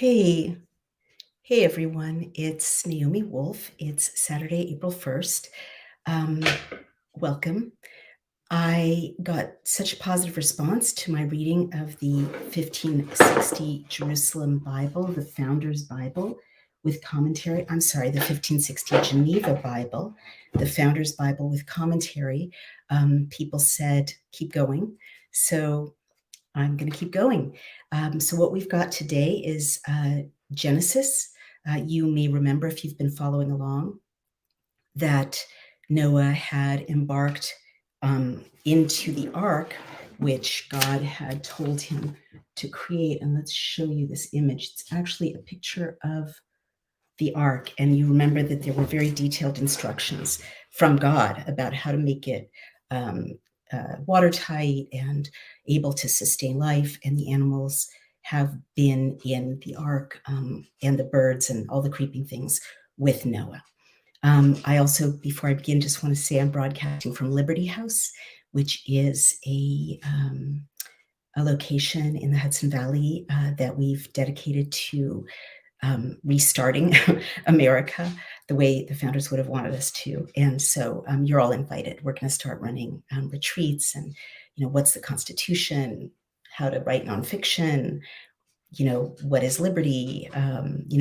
Hey, hey everyone. It's Naomi Wolf. It's Saturday, April 1st. Um, Welcome. I got such a positive response to my reading of the 1560 Jerusalem Bible, the Founder's Bible, with commentary. I'm sorry, the 1560 Geneva Bible, the Founder's Bible with commentary. People said, keep going. So I'm going to keep going. So what we've got today is Genesis. You may remember, if you've been following along, that Noah had embarked into the ark, which God had told him to create. And let's show you this image. It's actually a picture of the ark. And you remember that there were very detailed instructions from God about how to make it watertight and able to sustain life. And the animals have been in the ark, and the birds and all the creeping things with Noah. I also, before I begin, just want to say I'm broadcasting from Liberty House, which is a location in the Hudson Valley that we've dedicated to restarting America the way the founders would have wanted us to. And so you're all invited. We're going to start running retreats and, what's the Constitution, how to write nonfiction, what is liberty,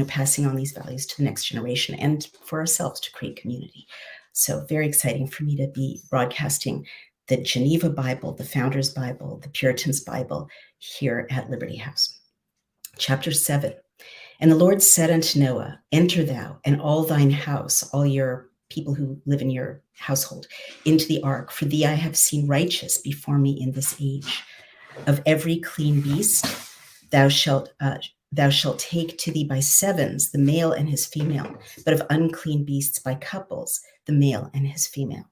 passing on these values to the next generation and for ourselves to create community. So very exciting for me to be broadcasting the Geneva Bible, the Founders Bible, the Puritans Bible here at Liberty House. Chapter 7. And the Lord said unto Noah, enter thou and all thine house, all your people who live in your household, into the ark. For thee I have seen righteous before me in this age. Of every clean beast thou shalt take to thee by sevens, the male and his female, but of unclean beasts by couples, the male and his female.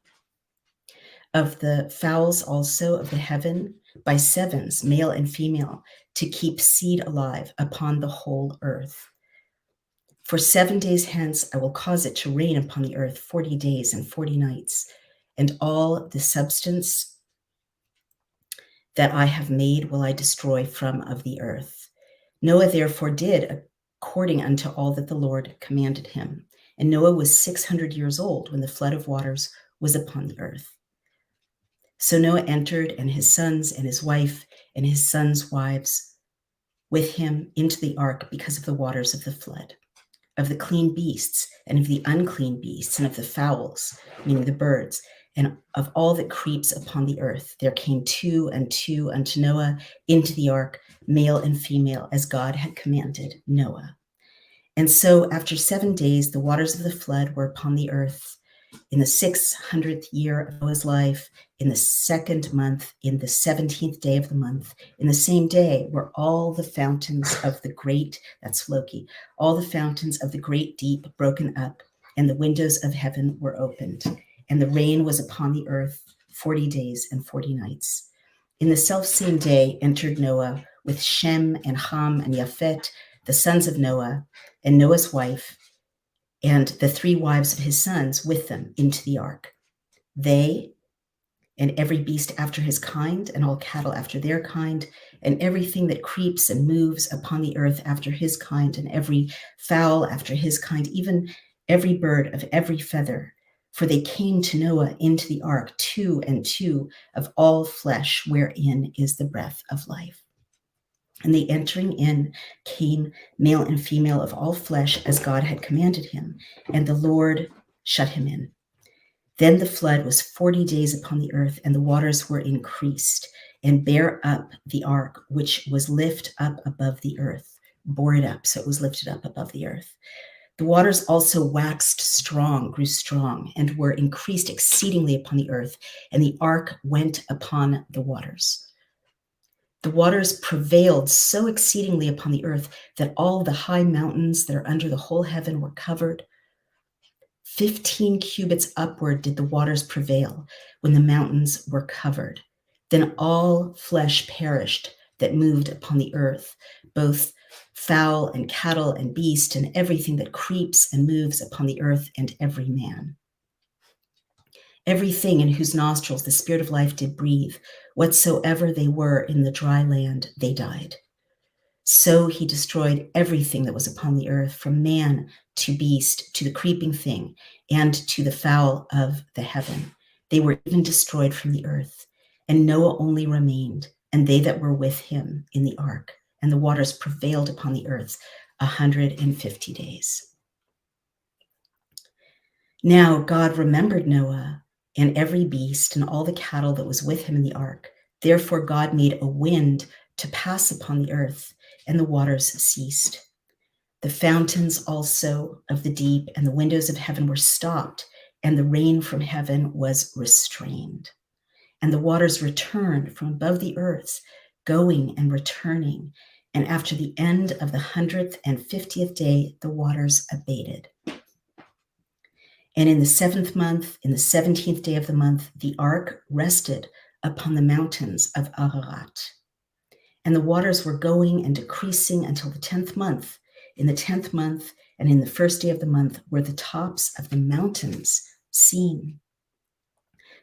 Of the fowls also of the heaven by sevens, male and female, to keep seed alive upon the whole earth. For 7 days hence I will cause it to rain upon the earth 40 days and 40 nights, and all the substance that I have made will I destroy from of the earth. Noah therefore did according unto all that the Lord commanded him. And Noah was 600 years old when the flood of waters was upon the earth. So Noah entered, and his sons and his wife and his sons' wives with him into the ark because of the waters of the flood. Of the clean beasts and of the unclean beasts and of the fowls, meaning the birds, and of all that creeps upon the earth, there came two and two unto Noah into the ark, male and female, as God had commanded Noah. And so after 7 days, the waters of the flood were upon the earth in the 600th year of Noah's life, in the 2nd month, in the 17th day of the month. In the same day were all the fountains of the great, that's Loki, all the fountains of the great deep broken up, and the windows of heaven were opened. And the rain was upon the earth 40 days and 40 nights. In the selfsame day entered Noah with Shem and Ham and Japhet, the sons of Noah, and Noah's wife, and the 3 wives of his sons with them into the ark. They and every beast after his kind, and all cattle after their kind, and everything that creeps and moves upon the earth after his kind, and every fowl after his kind, even every bird of every feather. For they came to Noah into the ark, 2 and 2 of all flesh, wherein is the breath of life. And they entering in came male and female of all flesh, as God had commanded him, and the Lord shut him in. Then the flood was 40 days upon the earth, and the waters were increased, and bare up the ark, which was lift up above the earth, bore it up, so it was lifted up above the earth. The waters also waxed strong, grew strong, and were increased exceedingly upon the earth, and the ark went upon the waters. The waters prevailed so exceedingly upon the earth that all the high mountains that are under the whole heaven were covered. 15 cubits upward did the waters prevail when the mountains were covered. Then all flesh perished that moved upon the earth, both fowl and cattle and beast and everything that creeps and moves upon the earth, and every man. Everything in whose nostrils the spirit of life did breathe, whatsoever they were in the dry land, they died. So he destroyed everything that was upon the earth, from man to beast, to the creeping thing, and to the fowl of the heaven. They were even destroyed from the earth. And Noah only remained, and they that were with him in the ark. And the waters prevailed upon the earth 150 days. Now God remembered Noah and every beast and all the cattle that was with him in the ark. Therefore God made a wind to pass upon the earth, and the waters ceased. The fountains also of the deep and the windows of heaven were stopped, and the rain from heaven was restrained. And the waters returned from above the earth, going and returning. And after the end of the 150th day, the waters abated. And in the 7th month, in the 17th day of the month, the ark rested upon the mountains of Ararat. And the waters were going and decreasing until the 10th month. In the 10th month and in the first day of the month were the tops of the mountains seen.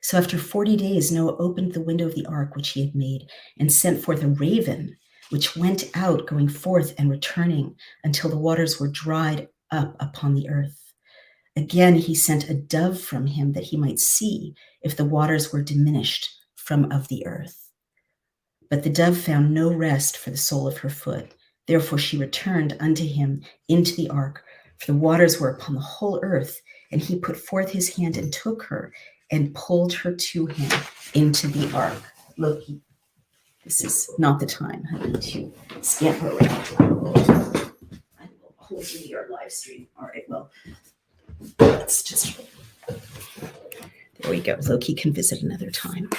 So after 40 days, Noah opened the window of the ark which he had made and sent forth a raven, which went out, going forth and returning until the waters were dried up upon the earth. Again, he sent a dove from him that he might see if the waters were diminished from of the earth. But the dove found no rest for the sole of her foot. Therefore she returned unto him into the ark, for the waters were upon the whole earth. And he put forth his hand and took her and pulled her to him into the ark. Look, this is not the time, honey, to scamper around. I will hold you your live stream. All right, well, let's just, there we go. Loki can visit another time.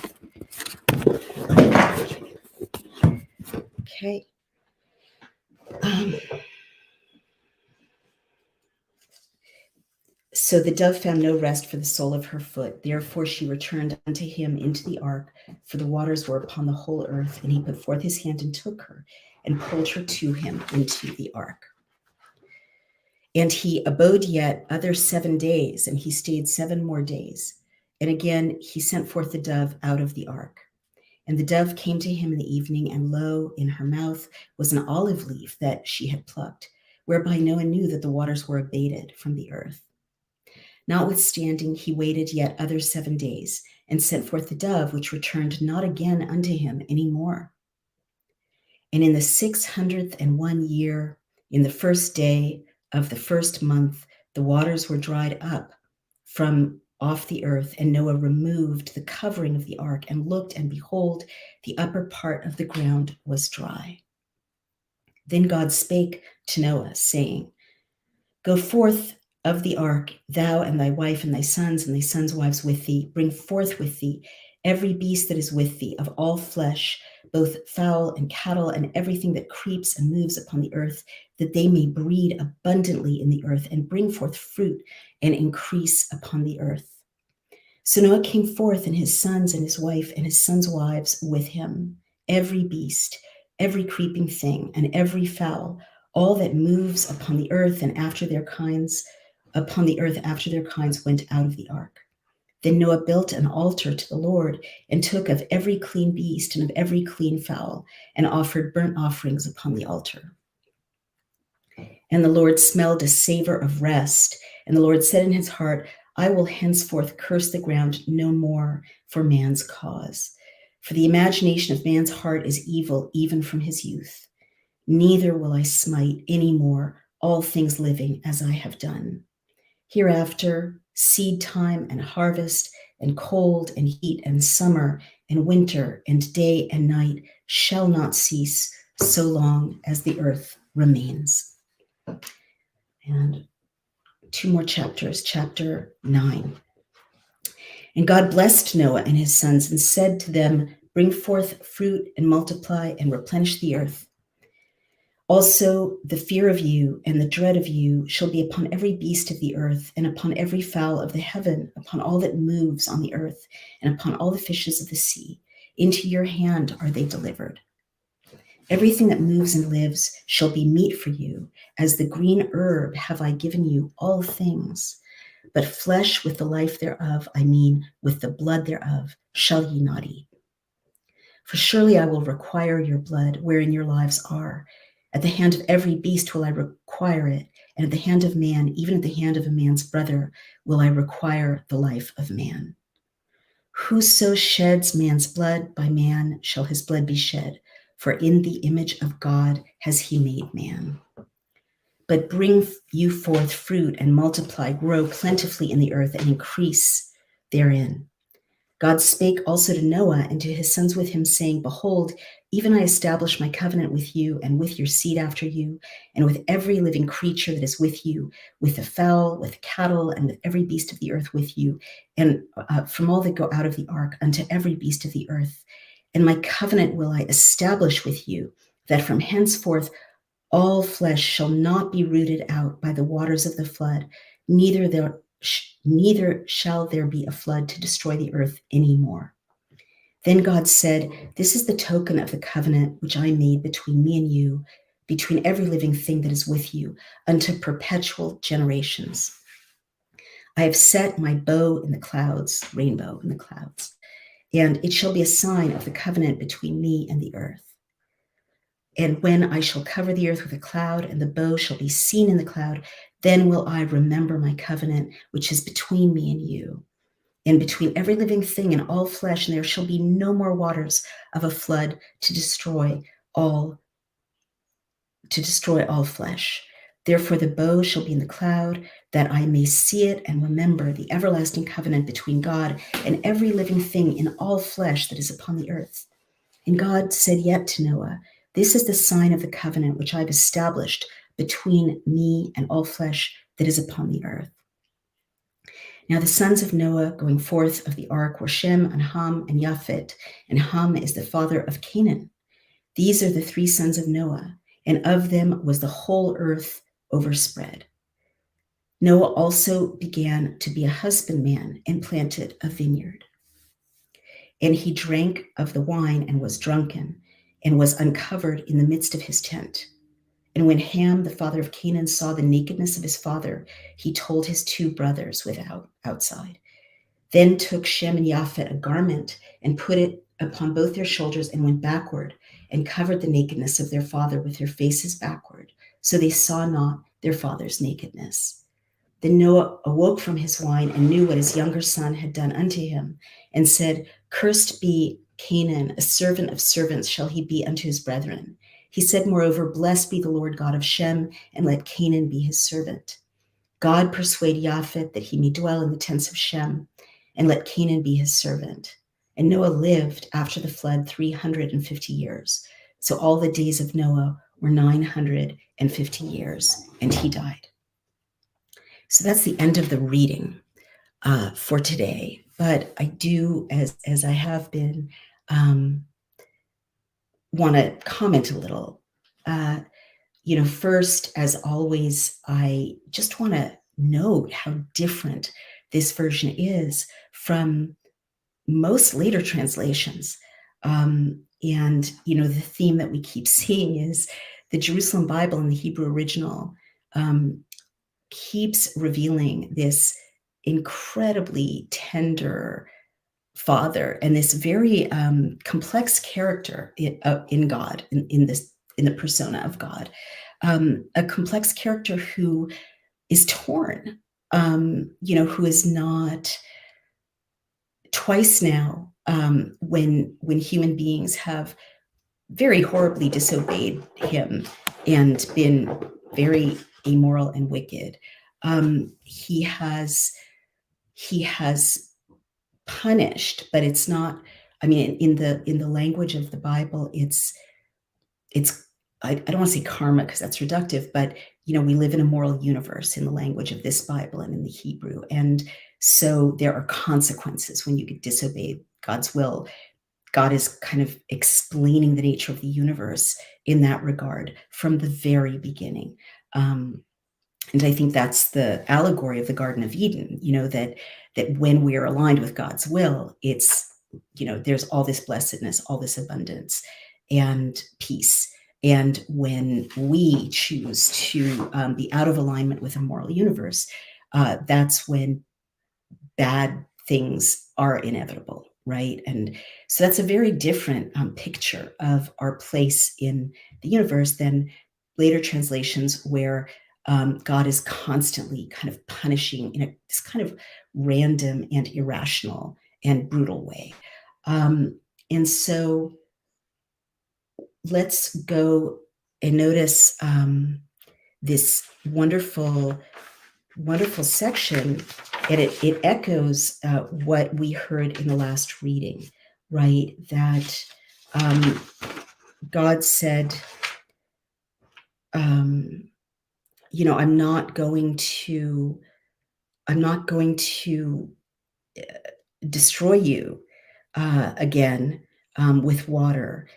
Okay. So the dove found no rest for the sole of her foot. Therefore she returned unto him into the ark, for the waters were upon the whole earth. And he put forth his hand and took her and pulled her to him into the ark. And he abode yet other 7 days, and he stayed 7 more days. And again he sent forth the dove out of the ark. And the dove came to him in the evening, and lo, in her mouth was an olive leaf that she had plucked, whereby Noah knew that the waters were abated from the earth. Notwithstanding, he waited yet other 7 days, and sent forth the dove, which returned not again unto him any more. And in the 601 year, in the first day of the first month, the waters were dried up from off the earth, and Noah removed the covering of the ark, and looked, and behold, the upper part of the ground was dry. Then God spake to Noah, saying, Go forth of the ark, thou and thy wife and thy sons' wives with thee. Bring forth with thee every beast that is with thee, of all flesh, both fowl and cattle, and everything that creeps and moves upon the earth, that they may breed abundantly in the earth, and bring forth fruit and increase upon the earth. So Noah came forth, and his sons and his wife and his sons' wives with him, every beast, every creeping thing, and every fowl, all that moves upon the earth and after their kinds, upon the earth after their kinds, went out of the ark. Then Noah built an altar to the Lord, and took of every clean beast and of every clean fowl, and offered burnt offerings upon the altar. And the Lord smelled a savor of rest, and the Lord said in his heart, I will henceforth curse the ground no more for man's cause. For the imagination of man's heart is evil, even from his youth. Neither will I smite any more all things living as I have done. Hereafter, seed time and harvest, and cold and heat, and summer and winter, and day and night shall not cease so long as the earth remains. And 2 more chapters, chapter 9. And God blessed Noah and his sons, and said to them, Bring forth fruit, and multiply, and replenish the earth. Also the fear of you and the dread of you shall be upon every beast of the earth, and upon every fowl of the heaven, upon all that moves on the earth, and upon all the fishes of the sea. Into your hand are they delivered. Everything that moves and lives shall be meat for you. As the green herb have I given you all things. But flesh with the life thereof, I mean with the blood thereof, shall ye not eat. For surely I will require your blood wherein your lives are, At the hand of every beast will I require it, and at the hand of man, even at the hand of a man's brother, will I require the life of man. Whoso sheds man's blood, by man shall his blood be shed, for in the image of God has he made man. But bring you forth fruit and multiply, grow plentifully in the earth and increase therein. God spake also to Noah and to his sons with him, saying, Behold, even I establish my covenant with you and with your seed after you, and with every living creature that is with you, with the fowl, with cattle, and with every beast of the earth with you, and from all that go out of the ark unto every beast of the earth. And my covenant will I establish with you, that from henceforth all flesh shall not be rooted out by the waters of the flood, neither shall there be a flood to destroy the earth any more. Then God said, This is the token of the covenant which I made between me and you, between every living thing that is with you, unto perpetual generations. I have set my bow in the clouds, rainbow in the clouds, and it shall be a sign of the covenant between me and the earth. And when I shall cover the earth with a cloud, and the bow shall be seen in the cloud, then will I remember my covenant, which is between me and you, and between every living thing and all flesh, and there shall be no more waters of a flood to destroy all flesh. Therefore the bow shall be in the cloud, that I may see it and remember the everlasting covenant between God and every living thing in all flesh that is upon the earth. And God said yet to Noah, This is the sign of the covenant which I have established between me and all flesh that is upon the earth. Now the sons of Noah going forth of the ark were Shem and Ham and Japhet, and Ham is the father of Canaan. These are the three sons of Noah, and of them was the whole earth overspread. Noah also began to be a husbandman and planted a vineyard. And he drank of the wine and was drunken, and was uncovered in the midst of his tent. And when Ham, the father of Canaan, saw the nakedness of his father, he told his two brothers outside. Then took Shem and Japhet a garment and put it upon both their shoulders and went backward and covered the nakedness of their father with their faces backward, so they saw not their father's nakedness. Then Noah awoke from his wine and knew what his younger son had done unto him, and said, Cursed be Canaan, a servant of servants shall he be unto his brethren. He said, moreover, Blessed be the Lord God of Shem, and let Canaan be his servant. God persuade Japhet that he may dwell in the tents of Shem, and let Canaan be his servant. And Noah lived after the flood 350 years. So all the days of Noah were 950 years, and he died. So that's the end of the reading for today. But I do, as I have been, want to comment a little. First, as always, I just want to note how different this version is from most later translations. And, the theme that we keep seeing is the Jerusalem Bible in the Hebrew original keeps revealing this incredibly tender father and this very complex character in God, in the persona of God, a complex character who is torn, who is not twice now, when human beings have very horribly disobeyed him and been very immoral and wicked. He has punished, but it's not. I mean, in the language of the Bible, it's. I don't want to say karma because that's reductive, but we live in a moral universe in the language of this Bible and in the Hebrew, and so there are consequences when you disobey God's will. God is kind of explaining the nature of the universe in that regard from the very beginning. And I think that's the allegory of the Garden of Eden, that when we are aligned with God's will, it's, there's all this blessedness, all this abundance and peace. And when we choose to be out of alignment with a moral universe, that's when bad things are inevitable, right? And so that's a very different picture of our place in the universe than later translations where God is constantly kind of punishing in this kind of random and irrational and brutal way. And so let's go and notice this wonderful, wonderful section, and it echoes what we heard in the last reading, right? That God said, I'm not going to destroy you again with water,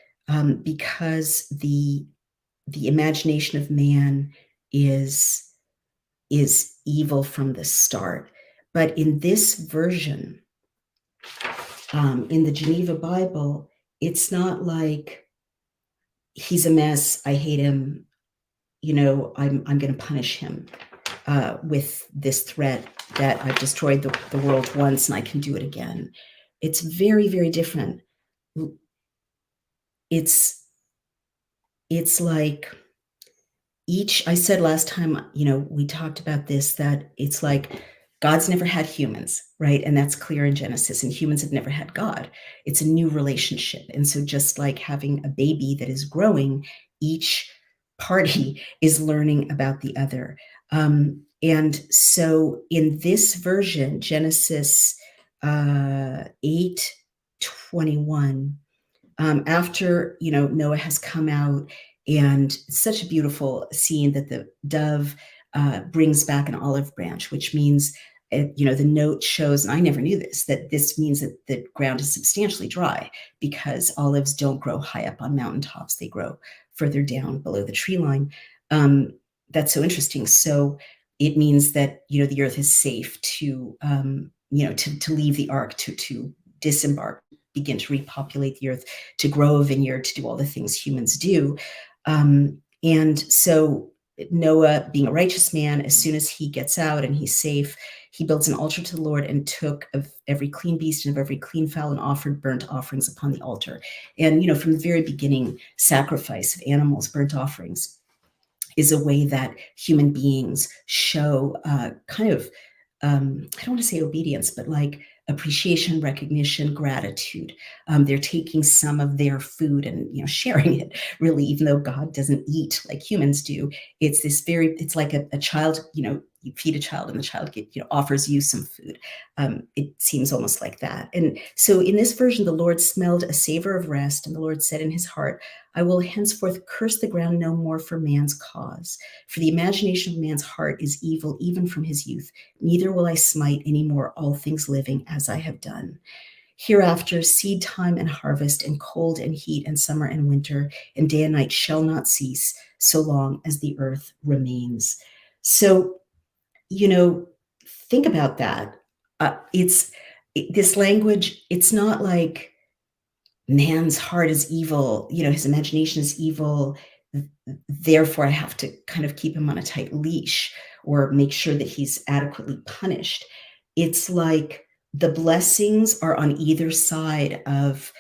because the imagination of man is evil from the start. But in this version, in the Geneva Bible, it's not like he's a mess, I hate him, I'm going to punish him with this threat that I've destroyed the world once and I can do it again. It's very, very different. It's like I said last time, we talked about this, that it's like God's never had humans, right? And that's clear in Genesis, and humans have never had God. It's a new relationship. And so just like having a baby that is growing, each party is learning about the other. And so in this version, Genesis 8:21, after Noah has come out, and it's such a beautiful scene that the dove brings back an olive branch, which means the note shows, and I never knew this, that this means that the ground is substantially dry, because olives don't grow high up on mountaintops, they grow further down below the tree line. That's so interesting. So it means that the earth is safe to to leave the ark, to disembark, begin to repopulate the earth, to grow a vineyard, to do all the things humans do. And so Noah, being a righteous man, as soon as he gets out and he's safe, he builds an altar to the Lord and took of every clean beast and of every clean fowl and offered burnt offerings upon the altar. And, from the very beginning, sacrifice of animals, burnt offerings, is a way that human beings show kind of, I don't want to say obedience, but like appreciation, recognition, gratitude. They're taking some of their food and sharing it, really, even though God doesn't eat like humans do. It's like a child, you feed a child and the child offers you some food. It seems almost like that. And so in this version, the Lord smelled a savor of rest, and the Lord said in his heart, I will henceforth curse the ground no more for man's cause. For the imagination of man's heart is evil even from his youth. Neither will I smite any more all things living as I have done. Hereafter, seed time and harvest, and cold and heat, and summer and winter, and day and night shall not cease, so long as the earth remains. So, think about that. This language, it's not like man's heart is evil, his imagination is evil, therefore I have to kind of keep him on a tight leash or make sure that he's adequately punished. It's like the blessings are on either side of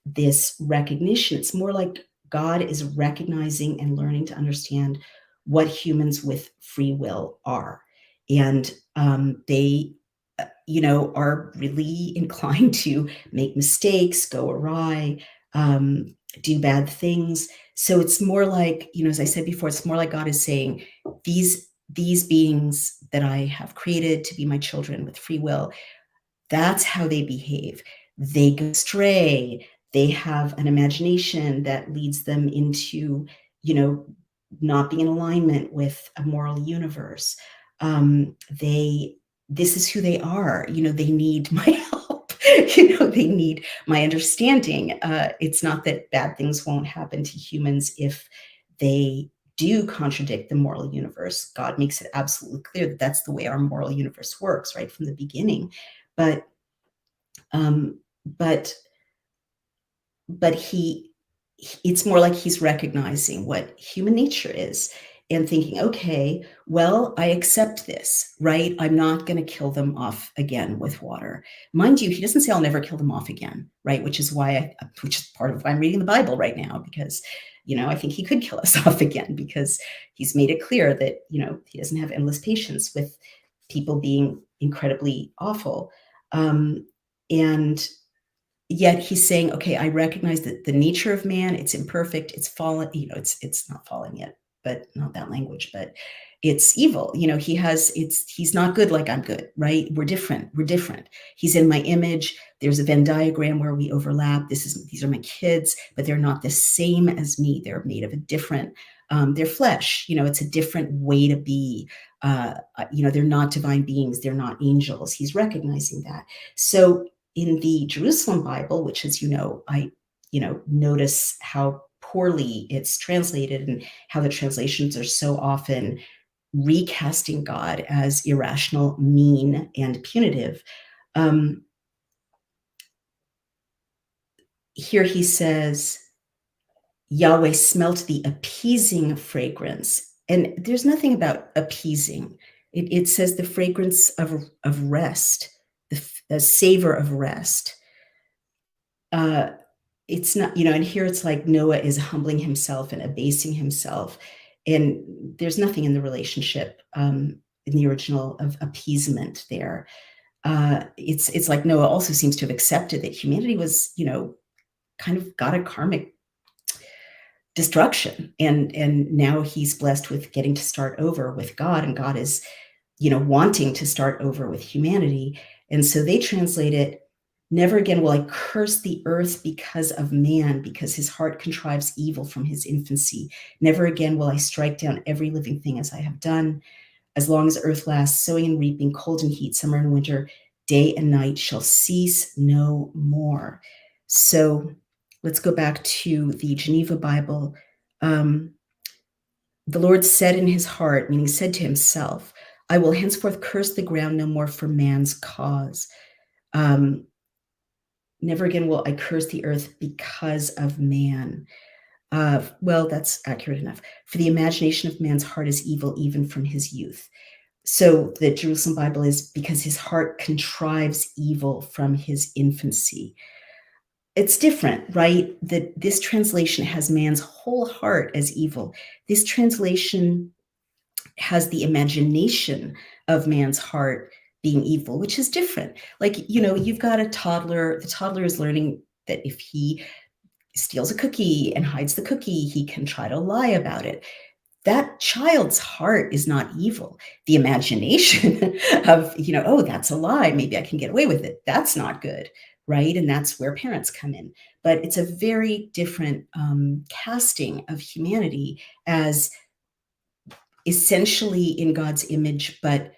this recognition. It's more like God is recognizing and learning to understand what humans with free will are. And they are really inclined to make mistakes, go awry, do bad things. So it's more like, as I said before, it's more like God is saying, these beings that I have created to be my children with free will, that's how they behave. They go astray. They have an imagination that leads them into, not being in alignment with a moral universe. This is who they are. They need my help. They need my understanding. It's not that bad things won't happen to humans if they do contradict the moral universe. God makes it absolutely clear that that's the way our moral universe works, right from the beginning. But it's more like he's recognizing what human nature is and thinking, okay, well, I accept this, right? I'm not going to kill them off again with water. Mind you, he doesn't say I'll never kill them off again, right? Which is part of why I'm reading the Bible right now, because I think he could kill us off again because he's made it clear that, he doesn't have endless patience with people being incredibly awful. And yet he's saying, okay, I recognize that the nature of man, it's imperfect, it's fallen, it's not fallen yet, but not that language, but it's evil. He's not good like I'm good, right? We're different. We're different. He's in my image. There's a Venn diagram where we overlap. These are my kids, but they're not the same as me. They're made of a different, they're flesh. It's a different way to be. They're not divine beings. They're not angels. He's recognizing that. So in the Jerusalem Bible, which, as I notice how poorly it's translated and how the translations are so often recasting God as irrational, mean, and punitive. Here he says, Yahweh smelt the appeasing fragrance. And there's nothing about appeasing. It says the fragrance of rest, the savor of rest. It's not, and here it's like Noah is humbling himself and abasing himself. And there's nothing in the relationship in the original of appeasement there. It's like Noah also seems to have accepted that humanity was, kind of got a karmic destruction. And now he's blessed with getting to start over with God, and God is, wanting to start over with humanity. And so they translate it, never again will I curse the earth because of man, because his heart contrives evil from his infancy. Never again will I strike down every living thing as I have done. As long as earth lasts, sowing and reaping, cold and heat, summer and winter, day and night shall cease no more. So let's go back to the Geneva Bible. The Lord said in his heart, meaning said to himself, I will henceforth curse the ground no more for man's cause. Never again will I curse the earth because of man. Well, that's accurate enough. For the imagination of man's heart is evil even from his youth. So the Jerusalem Bible is because his heart contrives evil from his infancy. It's different, right? That this translation has man's whole heart as evil. This translation has the imagination of man's heart being evil, which is different. Like, you've got a toddler. The toddler is learning that if he steals a cookie and hides the cookie, he can try to lie about it. That child's heart is not evil. The imagination of, oh, that's a lie, maybe I can get away with it, that's not good, right? And that's where parents come in. But it's a very different casting of humanity as essentially in God's image, but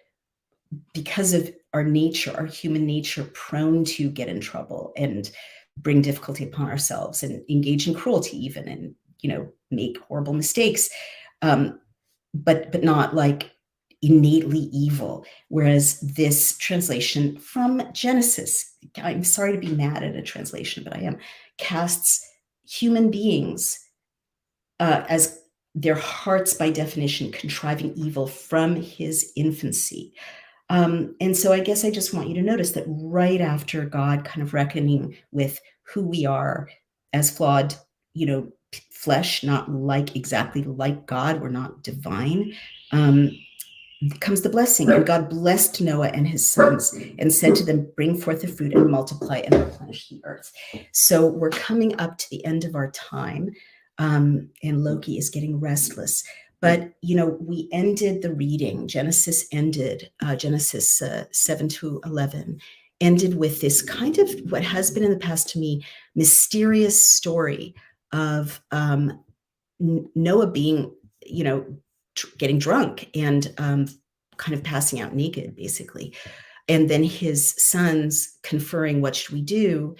because of our nature, our human nature, prone to get in trouble and bring difficulty upon ourselves and engage in cruelty even, and make horrible mistakes, but not like innately evil. Whereas this translation from Genesis, I'm sorry to be mad at a translation, but I am, casts human beings as their hearts by definition contriving evil from his infancy. And so I guess I just want you to notice that right after God kind of reckoning with who we are as flawed, flesh, not exactly like God, we're not divine, comes the blessing. And God blessed Noah and his sons and said to them, bring forth the fruit and multiply and replenish the earth. So we're coming up to the end of our time, and Loki is getting restless. But, we ended the reading. Genesis 7 to 11, ended with this kind of what has been in the past to me, mysterious story of Noah being, getting drunk and kind of passing out naked, basically. And then his sons conferring, what should we do?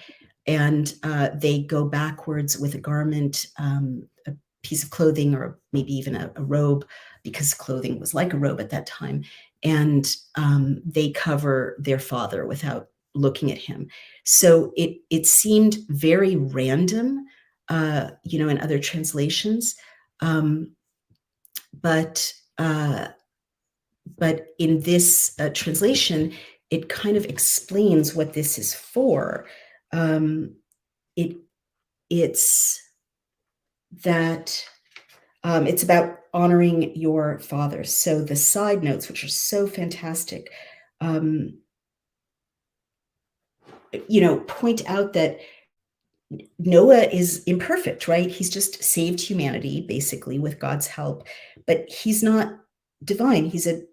And they go backwards with a garment, a piece of clothing, or maybe even a robe, because clothing was like a robe at that time. And they cover their father without looking at him. So it seemed very random, in other translations. But in this translation, it kind of explains what this is for. It's that it's about honoring your father. So the side notes, which are so fantastic, um, point out that Noah is imperfect, right? He's just saved humanity basically with God's help, but he's not divine. He's an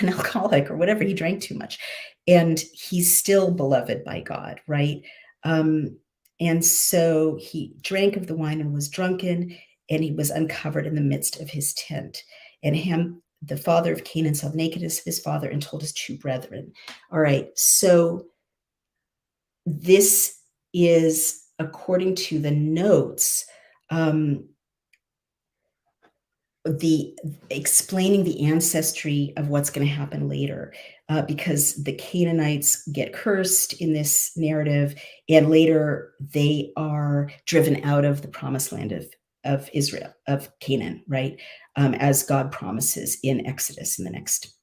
alcoholic or whatever. He drank too much, and he's still beloved by God, right? Um, and so he drank of the wine and was drunken, and he was uncovered in the midst of his tent. And Ham, the father of Canaan, saw the nakedness of his father and told his two brethren. All right, so this is, according to the notes, um, the explaining the ancestry of what's going to happen later, because the Canaanites get cursed in this narrative, and later they are driven out of the promised land of Israel, of Canaan, right? As God promises in Exodus in the next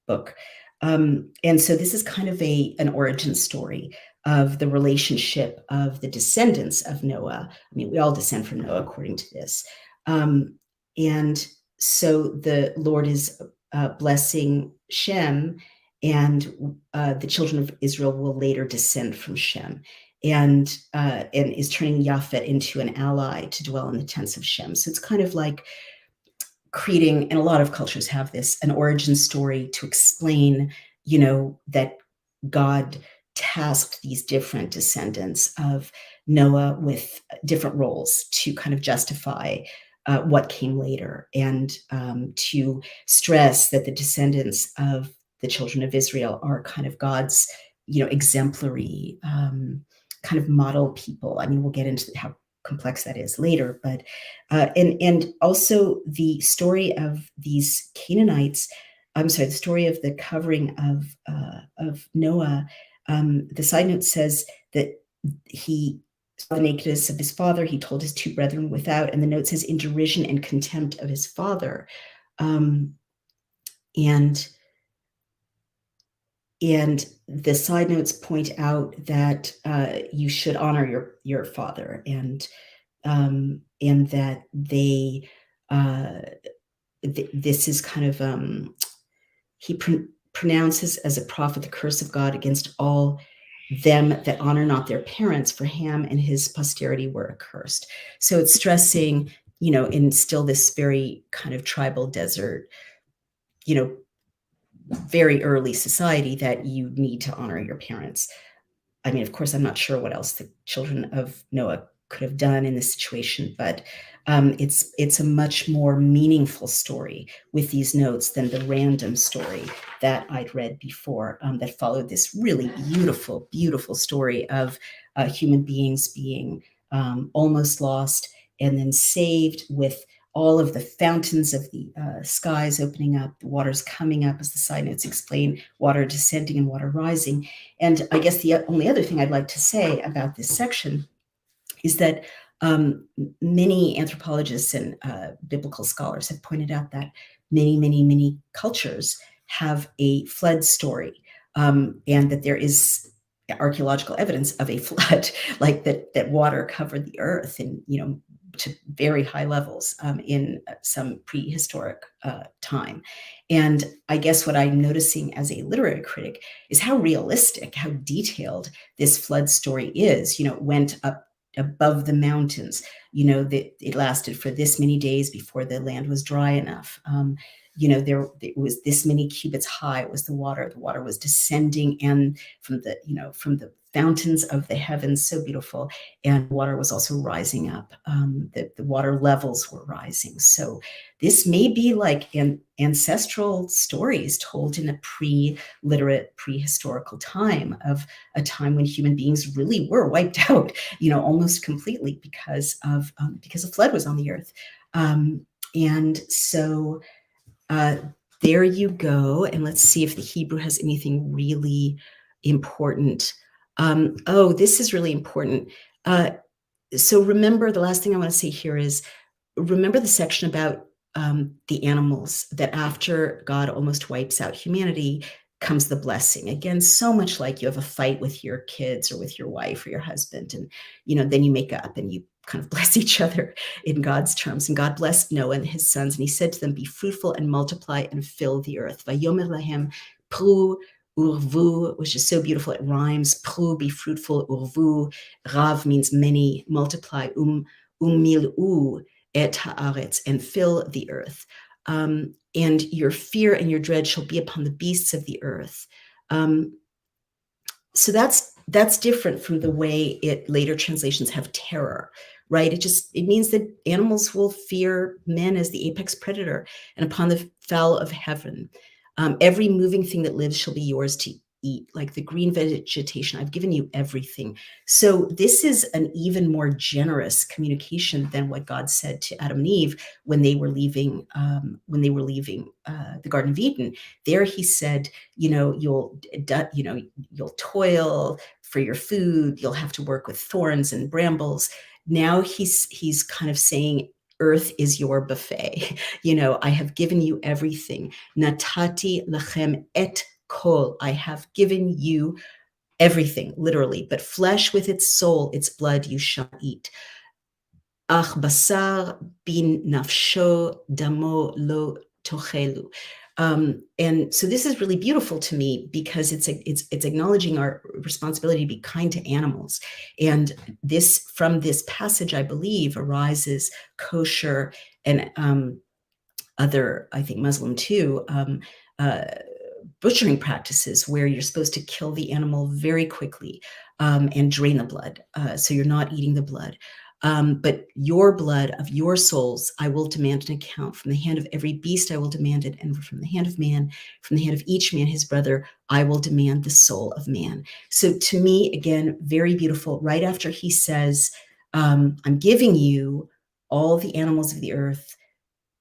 book. And so this is kind of an origin story of the relationship of the descendants of Noah. I mean, we all descend from Noah according to this. And so the Lord is blessing Shem, and the children of Israel will later descend from Shem, and is turning Japhet into an ally to dwell in the tents of Shem. So it's kind of like creating, and a lot of cultures have this, an origin story to explain, that God tasked these different descendants of Noah with different roles to kind of justify what came later, and to stress that the descendants of the children of Israel are kind of God's, exemplary kind of model people. I mean, we'll get into how complex that is later, but and also the story of these Canaanites. I'm sorry, the story of the covering of Noah. The side note says that he saw the nakedness of his father. He told his two brethren without, and the note says in derision and contempt of his father. And the side notes point out that you should honor your father, and that they this is kind of he pronounces as a prophet the curse of God against all them that honor not their parents, for Ham and his posterity were accursed. So it's stressing, in still this very kind of tribal desert, very early society, that you need to honor your parents. I mean, of course, I'm not sure what else the children of Noah could have done in this situation, but it's a much more meaningful story with these notes than the random story that I'd read before, that followed this really beautiful, beautiful story of human beings being almost lost and then saved, with all of the fountains of the skies opening up, the waters coming up, as the side notes explain, water descending and water rising. And I guess the only other thing I'd like to say about this section is that many anthropologists and biblical scholars have pointed out that many, many, many cultures have a flood story, and that there is archaeological evidence of a flood, like that water covered the earth, and to very high levels in some prehistoric time. And I guess what I'm noticing as a literary critic is how realistic, how detailed this flood story is. It went up above the mountains, that it lasted for this many days before the land was dry enough. It was this many cubits high was the water. The water was descending, and from the fountains of the heavens, so beautiful. And water was also rising up. The water levels were rising. So this may be like ancestral stories told in a pre-literate, prehistorical time, of a time when human beings really were wiped out, almost completely because a flood was on the earth. And so there you go. And let's see if the Hebrew has anything really important. This is really important. So remember, the last thing I want to say here is, remember the section about the animals, that after God almost wipes out humanity comes the blessing. Again, so much like you have a fight with your kids or with your wife or your husband, and then you make up and you kind of bless each other in God's terms. And God blessed Noah and his sons, and he said to them, be fruitful and multiply and fill the earth. Vayomer lahem pru urvu, which is so beautiful. It rhymes. Pru, be fruitful. Urvu, rav means many. Multiply. Umil'u et haaretz, and fill the earth. And your fear and your dread shall be upon the beasts of the earth. So that's different from the way later translations have terror, right? It means that animals will fear men as the apex predator, and upon the fowl of heaven. Every moving thing that lives shall be yours to eat, like the green vegetation. I've given you everything. So this is an even more generous communication than what God said to Adam and Eve when they were leaving the Garden of Eden. There he said, you'll toil for your food. You'll have to work with thorns and brambles. Now he's kind of saying, earth is your buffet. I have given you everything. Natati lechem et kol. I have given you everything, literally, but flesh with its soul, its blood, you shall eat. Ach basar bin nafsho damo lo tochelu. And so this is really beautiful to me because it's acknowledging our responsibility to be kind to animals. And from this passage, I believe, arises kosher and other, I think Muslim too, butchering practices where you're supposed to kill the animal very quickly and drain the blood. So you're not eating the blood. But your blood of your souls, I will demand an account. From the hand of every beast, I will demand it. And from the hand of man, from the hand of each man, his brother, I will demand the soul of man. So to me, again, very beautiful. Right after he says, I'm giving you all the animals of the earth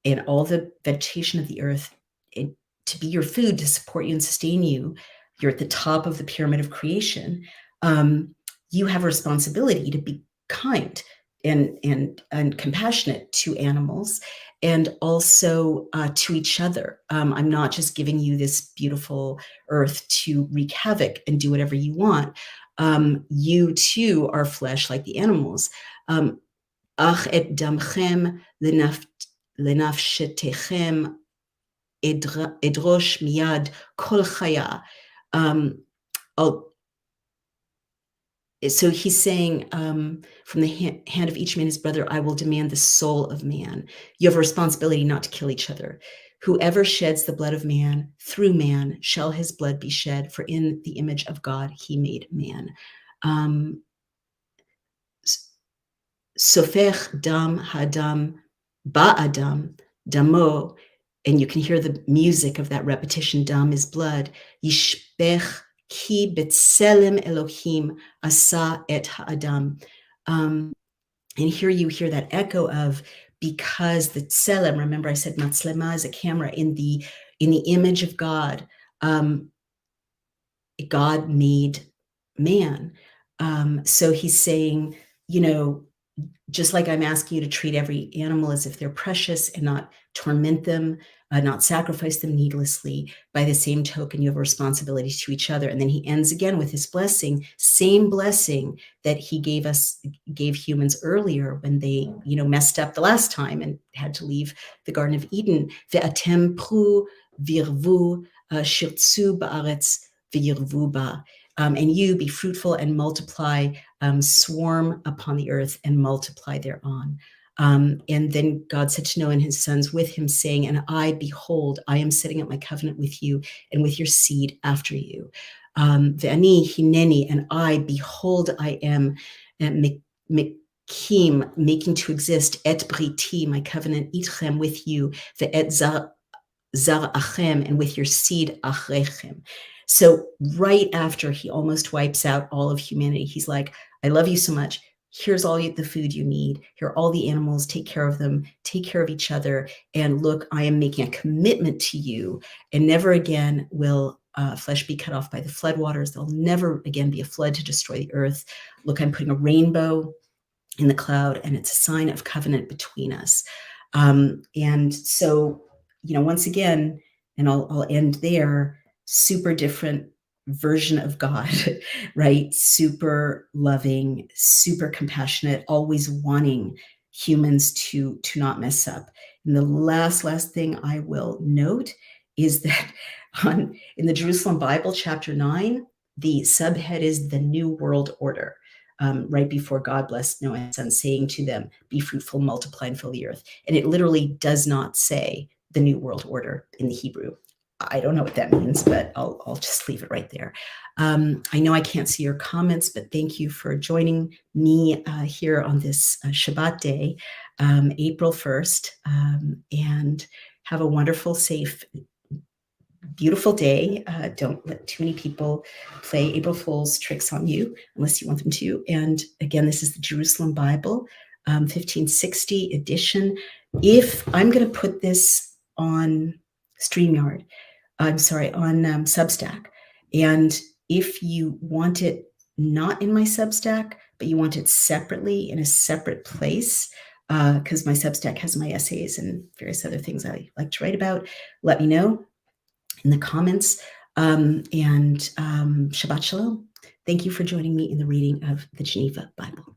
and all the vegetation of the earth to be your food, to support you and sustain you. You're at the top of the pyramid of creation. You have a responsibility to be kind and compassionate to animals, and also to each other. I'm not just giving you this beautiful earth to wreak havoc and do whatever you want. You too are flesh like the animals. Ach et damchem lenafshetechem edrosh miyad kol chaya. So he's saying, from the hand of each man his brother, I will demand the soul of man. You have a responsibility not to kill each other. Whoever sheds the blood of man, through man shall his blood be shed, for in the image of God he made man. Sofech dam hadam ba'adam damo, and you can hear the music of that repetition. Dam is blood. Yishbech ki betselem Elohim asa et ha'adam. And here you hear that echo of, because the tselem, remember I said matzlema is a camera, in the image of God, God made man. So he's saying, just like I'm asking you to treat every animal as if they're precious and not torment them, not sacrifice them needlessly, by the same token, you have a responsibility to each other. And then he ends again with his blessing, same blessing that he gave humans earlier when they, messed up the last time and had to leave the Garden of Eden. Ve'atem pru virvu shirtzu ba'aretz v'yirvu ba. And you be fruitful and multiply, swarm upon the earth and multiply thereon. And then God said to Noah and his sons with him, saying, and I, behold, I am setting up my covenant with you and with your seed after you. Ve'ani hineni, and I, behold, I am mekim, making to exist, et briti, my covenant, itchem, with you, ve'et zarachem, and with your seed, achrechem. So right after he almost wipes out all of humanity, he's like, I love you so much. Here's all the food you need. Here are all the animals. Take care of them. Take care of each other. And look, I am making a commitment to you. And never again will flesh be cut off by the floodwaters. There'll never again be a flood to destroy the earth. Look, I'm putting a rainbow in the cloud, and it's a sign of covenant between us. And so, once again, and I'll end there, super different version of God, right? Super loving, super compassionate, always wanting humans to not mess up. And the last thing I will note is that in the Jerusalem Bible, chapter 9, the subhead is the New World Order. Right before God blessed Noah and his son, saying to them, "Be fruitful, multiply, and fill the earth." And it literally does not say the New World Order in the Hebrew. I don't know what that means, but I'll just leave it right there. I know I can't see your comments, but thank you for joining me here on this Shabbat day, April 1st, and have a wonderful, safe, beautiful day. Don't let too many people play April Fool's tricks on you unless you want them to. And again, this is the Jerusalem Bible, 1560 edition. If I'm going to put this on StreamYard, I'm sorry, on Substack. And if you want it not in my Substack, but you want it separately in a separate place, because my Substack has my essays and various other things I like to write about, let me know in the comments. And Shabbat Shalom. Thank you for joining me in the reading of the Geneva Bible.